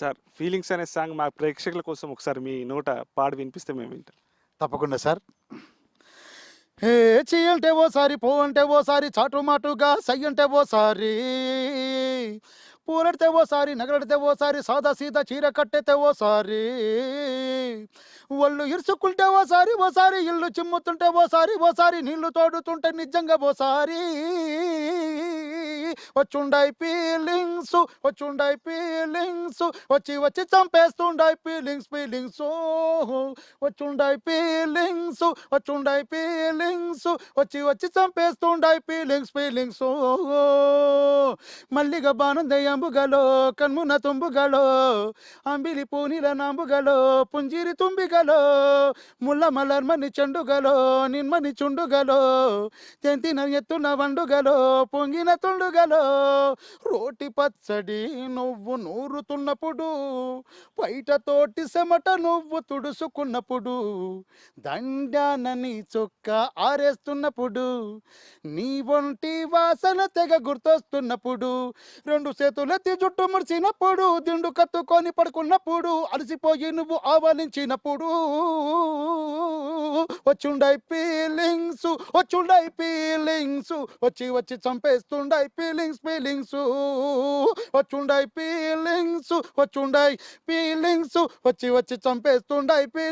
Sir 'feelings' అనే song మా ప్రేక్షకుల కోసం ఒకసారి మీ నోట పాడి వినిపిస్తే మేము వింటాం. తప్పకుండా సార్. ఏ ఛీ అంటే ఓసారి, పో అంటే ఓసారి, చాటుమాటుగా సై అంటే ఓసారి, పూలడితే ఓసారి, నగలడితే ఓసారి, సాదా సీదా చీర కట్టెతే ఓసారి, ఒళ్ళు ఇరుసుకుంటే ఓసారి, ఓసారి ఇల్లు చిమ్ముతుంటే ఓసారి, ఓసారి నీళ్లు తోడుతుంటే నిజంగా ఓసారి, వచ్చుండై ఫీలింగ్స్, వచ్చుండై ఫీలింగ్స్, వచ్చి వచ్చి చంపేస్తుండై ఫీలింగ్స్, ఫీలింగ్స్, వచ్చుండై ఫీలింగ్స్, వచ్చుండై ఫీలింగ్స్, వచ్చి వచ్చి చంపేస్తుండై ఫీలింగ్స్, ఫీలింగ్స్, మల్లిగ బానందయంబుగలో కన్మున తుంబుగలో అంబిలి పూనిల నాంబుగలో పుంజిరి తుంಬಿಗಲೋ ಮುಲ್ಲ ಮಲರ್ಮನಿ ಚೆಂಡುಗಲೋ ನಿನ್ಮನಿ ಚುಂಡುಗಲೋ తెంతిన ఎత్తున వండుగలో పొంగిన తుండుగలో రోటి పచ్చడి నువ్వు నూరుతున్నప్పుడు బయట తోటి చెమట నువ్వు తుడుసుకున్నప్పుడు దండానని చొక్క ఆరేస్తున్నప్పుడు నీ ఒంటి వాసన తెగ గుర్తొస్తున్నప్పుడు రెండు చేతులెత్తి జుట్టు ముడిచినప్పుడు దిండు కత్తుకొని పడుకున్నప్పుడు అలసిపోయి నువ్వు ఆవలించినప్పుడు వచ్చుండై ఫీలింగ్స్, వచ్చుండై ఫీలింగ్స్, వచ్చి వచ్చి చంపేస్తుండై ఫీలింగ్స్, ఫీలింగ్స్, వచ్చుండై ఫీలింగ్స్, వచ్చుండై ఫీలింగ్స్, వచ్చి వచ్చి చంపేస్తుండై ఫీలింగ్స్.